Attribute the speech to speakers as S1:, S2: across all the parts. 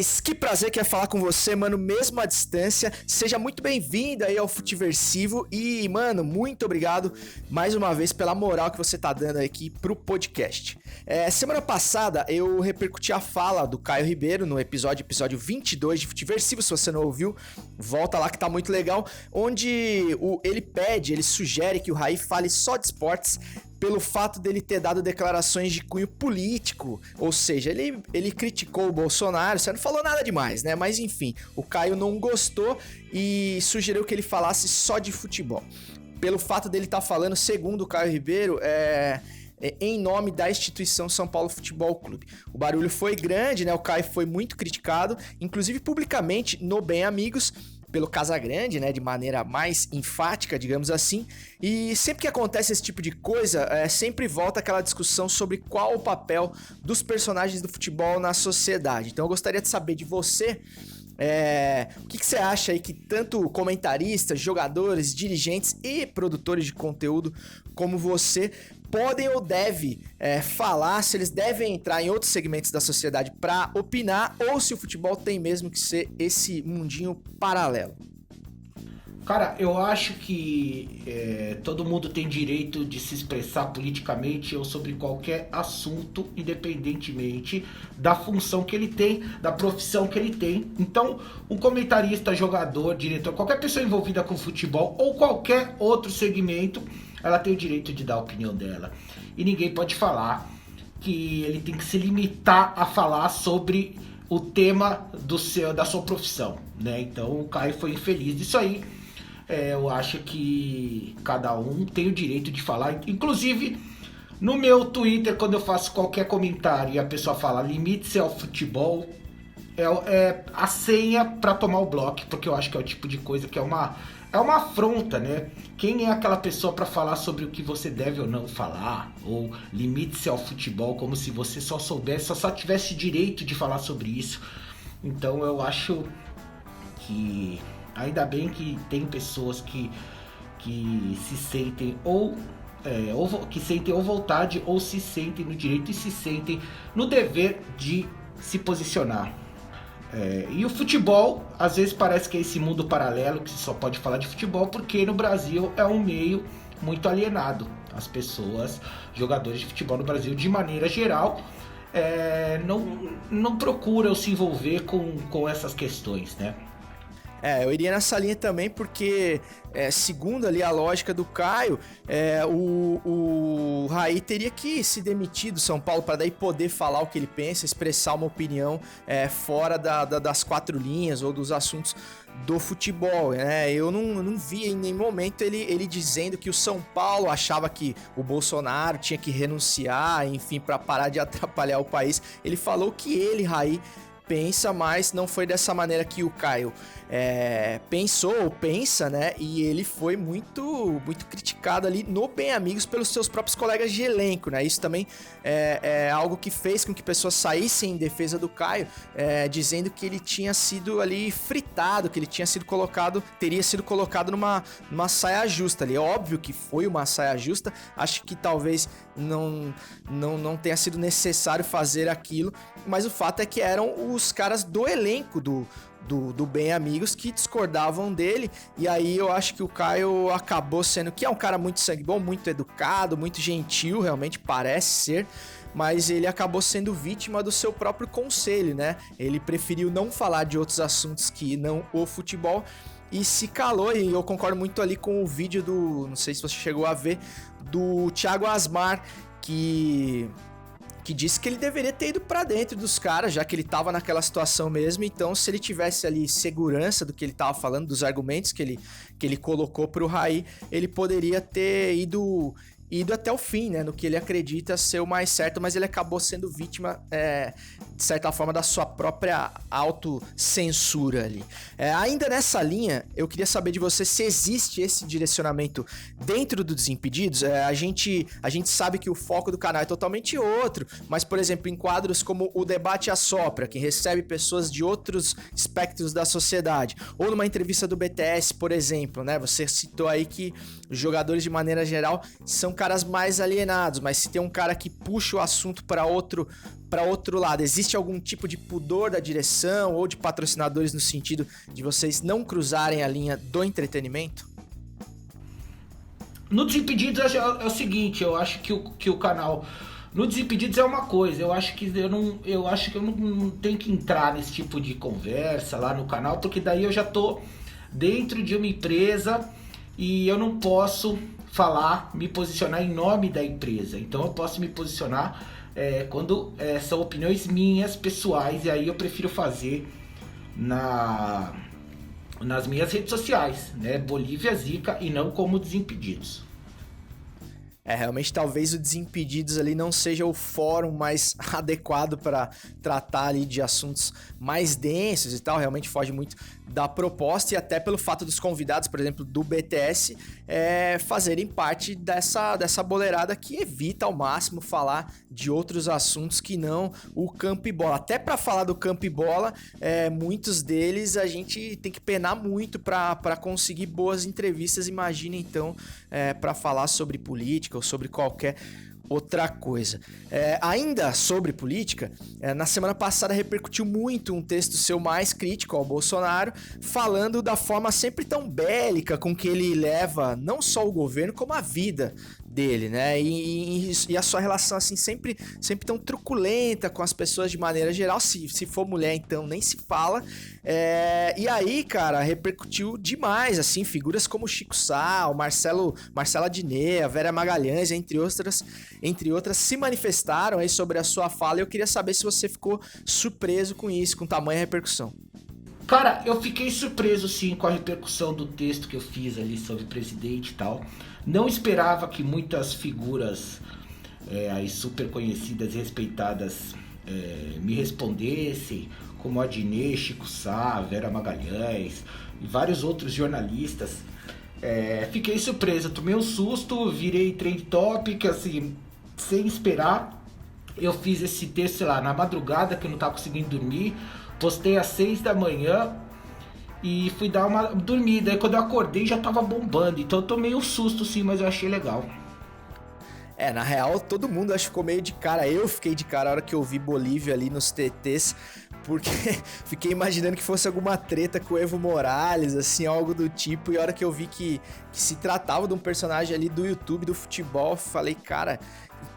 S1: Que prazer que é falar com você, mano, mesmo à distância. Seja muito bem-vindo aí ao Futiversivo e, mano, muito obrigado mais uma vez pela moral que você tá dando aqui pro podcast. Semana passada eu repercuti a fala do Caio Ribeiro no episódio 22 de Futiversivo. Se você não ouviu, volta lá que tá muito legal, onde ele sugere que o Raí fale só de esportes pelo fato dele ter dado declarações de cunho político, ou seja, ele criticou o Bolsonaro, você não falou nada demais, né? Mas enfim, o Caio não gostou e sugeriu que ele falasse só de futebol. Pelo fato dele estar falando, segundo o Caio Ribeiro, em nome da instituição São Paulo Futebol Clube. O barulho foi grande, né? O Caio foi muito criticado, inclusive publicamente no Bem Amigos, pelo Casagrande, né, de maneira mais enfática, digamos assim, e sempre que acontece esse tipo de coisa, sempre volta aquela discussão sobre qual o papel dos personagens do futebol na sociedade. Então eu gostaria de saber de você, o que você acha aí que tanto comentaristas, jogadores, dirigentes e produtores de conteúdo como você podem ou devem falar, se eles devem entrar em outros segmentos da sociedade para opinar, ou se o futebol tem mesmo que ser esse mundinho paralelo.
S2: Cara, eu acho que todo mundo tem direito de se expressar politicamente ou sobre qualquer assunto, independentemente da função que ele tem, da profissão que ele tem. Então, um comentarista, jogador, diretor, qualquer pessoa envolvida com futebol ou qualquer outro segmento, ela tem o direito de dar a opinião dela. E ninguém pode falar que ele tem que se limitar a falar sobre o tema da sua profissão, né? Então o Caio foi infeliz disso aí. Eu acho que cada um tem o direito de falar. Inclusive, no meu Twitter, quando eu faço qualquer comentário e a pessoa fala limite-se ao futebol, é a senha para tomar o bloco, porque eu acho que é o tipo de coisa que é uma afronta, né? Quem é aquela pessoa para falar sobre o que você deve ou não falar? Ou limite-se ao futebol como se você só soubesse, só tivesse direito de falar sobre isso. Então eu acho que ainda bem que tem pessoas que se sentem ou que sentem ou vontade ou se sentem no direito e se sentem no dever de se posicionar. E o futebol, às vezes parece que é esse mundo paralelo que só pode falar de futebol, porque no Brasil é um meio muito alienado. As pessoas, jogadores de futebol no Brasil, de maneira geral, não procuram se envolver com essas questões, né?
S1: Eu iria nessa linha também porque, segundo ali a lógica do Caio, o Raí teria que se demitir do São Paulo para daí poder falar o que ele pensa, expressar uma opinião fora das quatro linhas ou dos assuntos do futebol, né? Eu não vi em nenhum momento ele dizendo que o São Paulo achava que o Bolsonaro tinha que renunciar, enfim, para parar de atrapalhar o país. Ele falou que ele, Raí, pensa, mas não foi dessa maneira que o Caio pensou ou pensa, né? E ele foi muito, muito criticado ali no Bem Amigos pelos seus próprios colegas de elenco, né? Isso também é algo que fez com que pessoas saíssem em defesa do Caio, dizendo que ele tinha sido ali fritado, que ele teria sido colocado numa saia justa ali. É óbvio que foi uma saia justa, acho que talvez não tenha sido necessário fazer aquilo, mas o fato é que eram os caras do elenco do Bem Amigos que discordavam dele, e aí eu acho que o Caio acabou sendo, que é um cara muito sangue bom, muito educado, muito gentil, realmente parece ser, mas ele acabou sendo vítima do seu próprio conselho, né? Ele preferiu não falar de outros assuntos que não o futebol e se calou, e eu concordo muito ali com o vídeo não sei se você chegou a ver, do Thiago Asmar, que disse que ele deveria ter ido pra dentro dos caras, já que ele tava naquela situação mesmo. Então, se ele tivesse ali segurança do que ele tava falando, dos argumentos que ele colocou pro Raí, ele poderia ter ido até o fim, né, no que ele acredita ser o mais certo, mas ele acabou sendo vítima, de certa forma, da sua própria autocensura ali. Ainda nessa linha, eu queria saber de você se existe esse direcionamento dentro do Desimpedidos. A gente sabe que o foco do canal é totalmente outro, mas, por exemplo, em quadros como o Debate Assopra, que recebe pessoas de outros espectros da sociedade, ou numa entrevista do BTS, por exemplo, né, você citou aí que os jogadores, de maneira geral, são caras mais alienados, mas se tem um cara que puxa o assunto para outro lado, existe algum tipo de pudor da direção ou de patrocinadores no sentido de vocês não cruzarem a linha do entretenimento?
S2: No Desimpedidos é o seguinte, eu acho que o canal... No Desimpedidos é uma coisa, eu acho que eu não tenho que entrar nesse tipo de conversa lá no canal, porque daí eu já tô dentro de uma empresa e eu não posso me posicionar em nome da empresa. Então eu posso me posicionar quando são opiniões minhas, pessoais, e aí eu prefiro fazer nas minhas redes sociais, né? Bolívia Zica, e não como Desimpedidos.
S1: Realmente talvez o Desimpedidos ali não seja o fórum mais adequado para tratar ali de assuntos mais densos e tal, realmente foge muito da proposta, e até pelo fato dos convidados, por exemplo, do BTS, fazerem parte dessa boleirada que evita ao máximo falar de outros assuntos que não o campo e bola. Até para falar do campo e bola, muitos deles a gente tem que penar muito para conseguir boas entrevistas, imagina então para falar sobre política ou sobre qualquer outra coisa. Ainda sobre política, na semana passada repercutiu muito um texto seu mais crítico ao Bolsonaro, falando da forma sempre tão bélica com que ele leva não só o governo, como a vida dele, né? E a sua relação, assim, sempre tão truculenta com as pessoas de maneira geral. Se for mulher, então, nem se fala. E aí, cara, repercutiu demais, assim, figuras como Chico Sá, o Marcelo Adnet, a Vera Magalhães, entre outras, se manifestaram aí sobre a sua fala, e eu queria saber se você ficou surpreso com isso, com tamanha repercussão.
S2: Cara, eu fiquei surpreso sim com a repercussão do texto que eu fiz ali sobre o presidente e tal. Não esperava que muitas figuras aí super conhecidas e respeitadas me respondessem, como a Adnet, Chico Sá, Vera Magalhães e vários outros jornalistas. Fiquei surpreso, tomei um susto, virei trend topic, assim, sem esperar. Eu fiz esse texto, sei lá, na madrugada, que eu não tava conseguindo dormir. Postei às 6 da manhã e fui dar uma dormida. Aí quando eu acordei já tava bombando. Então eu tomei um susto sim, mas eu achei legal.
S1: Na real, todo mundo acho que ficou meio de cara. Eu fiquei de cara a hora que eu vi Bolívia ali nos TTs, porque fiquei imaginando que fosse alguma treta com o Evo Morales, assim, algo do tipo. E a hora que eu vi que se tratava de um personagem ali do YouTube, do futebol, falei, cara,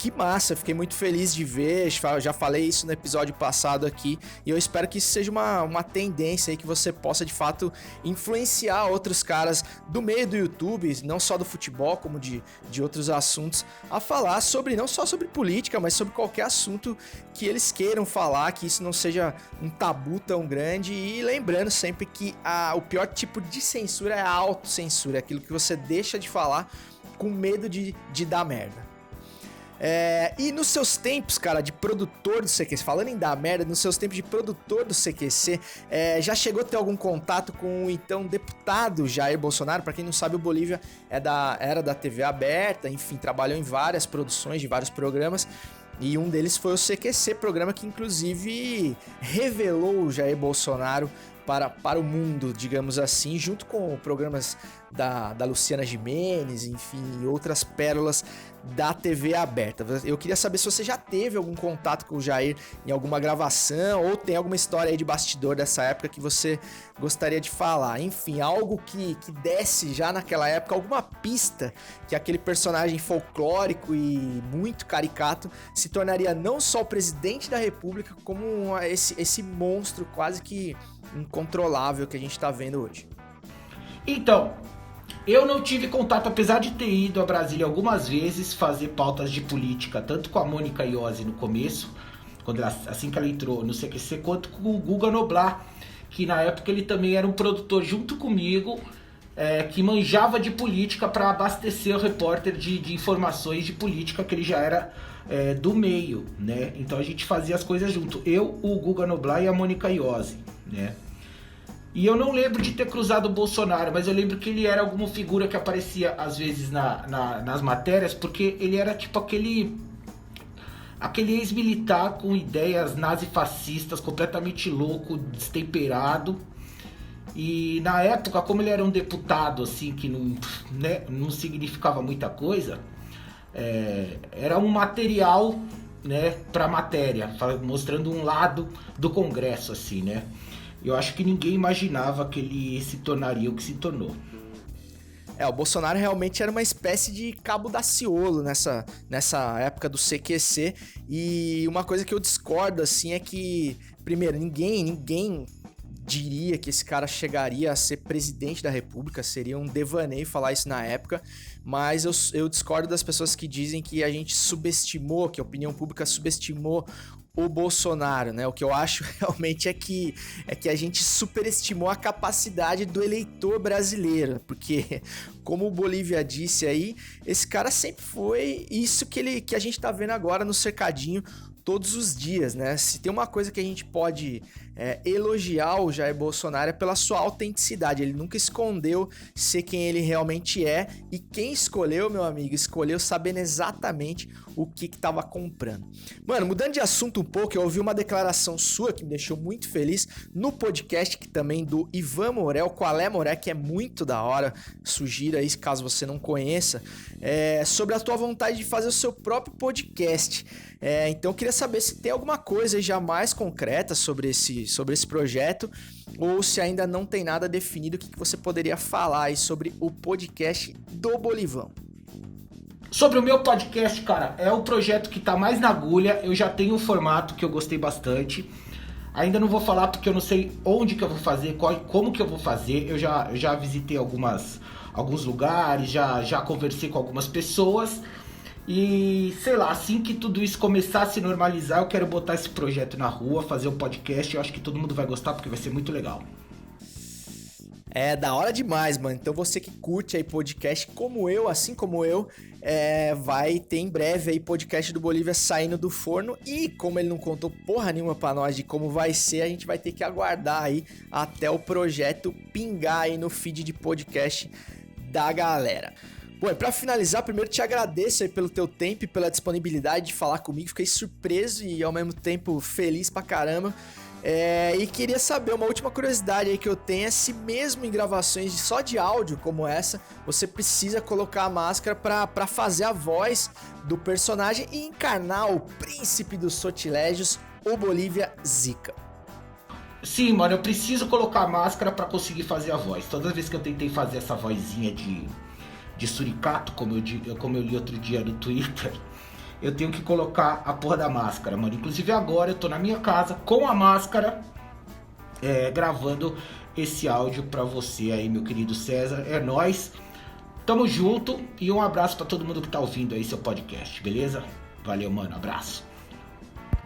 S1: que massa, fiquei muito feliz de ver, já falei isso no episódio passado aqui, e eu espero que isso seja uma tendência aí, que você possa de fato influenciar outros caras do meio do YouTube, não só do futebol, como de outros assuntos, a falar sobre, não só sobre política, mas sobre qualquer assunto que eles queiram falar, que isso não seja um tabu tão grande. E lembrando sempre que o pior tipo de censura é a autocensura, aquilo que você deixa de falar com medo de dar merda. E nos seus tempos, cara, de produtor do CQC, falando em dar merda, nos seus tempos de produtor do CQC, já chegou a ter algum contato com o então deputado Jair Bolsonaro? Pra quem não sabe, o Bolívia era da TV aberta, enfim, trabalhou em várias produções de vários programas, e um deles foi o CQC, programa que inclusive revelou o Jair Bolsonaro para o mundo, digamos assim, junto com programas da Luciana Gimenez, enfim, e outras pérolas da TV aberta. Eu queria saber se você já teve algum contato com o Jair em alguma gravação, ou tem alguma história aí de bastidor dessa época que você gostaria de falar. Enfim, algo que desse já naquela época, alguma pista que aquele personagem folclórico e muito caricato se tornaria não só o presidente da República, como esse monstro quase que incontrolável que a gente tá vendo hoje.
S2: Então, eu não tive contato, apesar de ter ido a Brasília algumas vezes fazer pautas de política, tanto com a Mônica Iose no começo, assim que ela entrou no CQC, quanto com o Guga Noblar, que na época ele também era um produtor junto comigo, que manjava de política para abastecer o repórter de informações de política, que ele já era do meio, né? Então a gente fazia as coisas junto, eu, o Guga Noblar e a Mônica Iose, né? E eu não lembro de ter cruzado o Bolsonaro, mas eu lembro que ele era alguma figura que aparecia às vezes nas matérias, porque ele era tipo aquele ex-militar com ideias nazifascistas, completamente louco, destemperado. E na época, como ele era um deputado assim, que não significava muita coisa, era um material, né, para matéria, mostrando um lado do Congresso, assim, né? Eu acho que ninguém imaginava que ele se tornaria o que se tornou.
S1: O Bolsonaro realmente era uma espécie de cabo Daciolo nessa época do CQC. E uma coisa que eu discordo, assim, é que, primeiro, ninguém diria que esse cara chegaria a ser presidente da República. Seria um devaneio falar isso na época. Mas eu discordo das pessoas que dizem que a gente subestimou, que a opinião pública subestimou o Bolsonaro, né? O que eu acho realmente é que a gente superestimou a capacidade do eleitor brasileiro, porque, como o Bolívia disse aí, esse cara sempre foi isso que a gente tá vendo agora no cercadinho todos os dias, né? Se tem uma coisa que a gente pode elogiar o Jair Bolsonaro é pela sua autenticidade. Ele nunca escondeu ser quem ele realmente é, e quem escolheu, meu amigo, escolheu sabendo exatamente o que tava comprando. Mano, mudando de assunto um pouco, eu ouvi uma declaração sua que me deixou muito feliz no podcast que também do Ivan Morel, Qual é Moré, que é muito da hora, sugiro aí caso você não conheça, sobre a tua vontade de fazer o seu próprio podcast. Então eu queria saber se tem alguma coisa já mais concreta sobre esse projeto, ou se ainda não tem nada definido. O que você poderia falar aí sobre o podcast do Bolivão?
S2: Sobre o meu podcast, cara, é o projeto que tá mais na agulha. Eu já tenho um formato que eu gostei bastante. Ainda não vou falar porque eu não sei onde que eu vou fazer, como que eu vou fazer. Eu já visitei alguns lugares, já conversei com algumas pessoas. E, sei lá, assim que tudo isso começar a se normalizar, eu quero botar esse projeto na rua, fazer um podcast. Eu acho que todo mundo vai gostar porque vai ser muito legal.
S1: É da hora demais, mano. Então você que curte aí podcast como eu, assim como eu, vai ter em breve aí podcast do Bolívia saindo do forno. E como ele não contou porra nenhuma pra nós de como vai ser, a gente vai ter que aguardar aí até o projeto pingar aí no feed de podcast da galera. Bom, e pra finalizar, primeiro te agradeço aí pelo teu tempo e pela disponibilidade de falar comigo. Fiquei surpreso e ao mesmo tempo feliz pra caramba. E queria saber, uma última curiosidade aí que eu tenho, é se mesmo em gravações só de áudio como essa, você precisa colocar a máscara pra fazer a voz do personagem e encarnar o príncipe dos sortilégios, o Bolívia Zica.
S2: Sim, mano, eu preciso colocar a máscara pra conseguir fazer a voz. Toda vez que eu tentei fazer essa vozinha de suricato, como eu li outro dia no Twitter, eu tenho que colocar a porra da máscara, mano. Inclusive agora eu tô na minha casa com a máscara, gravando esse áudio pra você aí, meu querido César. É nóis, tamo junto e um abraço pra todo mundo que tá ouvindo aí seu podcast, beleza? Valeu, mano, abraço.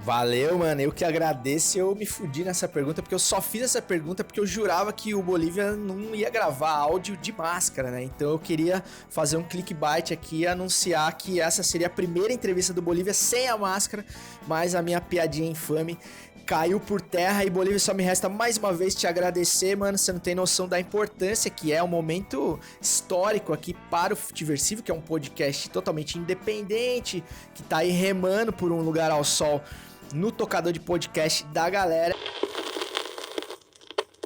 S1: Valeu, mano, eu que agradeço. Eu me fudi nessa pergunta, porque eu só fiz essa pergunta porque eu jurava que o Bolívia não ia gravar áudio de máscara, né? Então eu queria fazer um clickbait aqui e anunciar que essa seria a primeira entrevista do Bolívia sem a máscara, mas a minha piadinha infame caiu por terra. E Bolívia, só me resta mais uma vez te agradecer, mano. Você não tem noção da importância que é um momento histórico aqui para o Futiversivo, que é um podcast totalmente independente, que tá aí remando por um lugar ao sol no tocador de podcast da galera.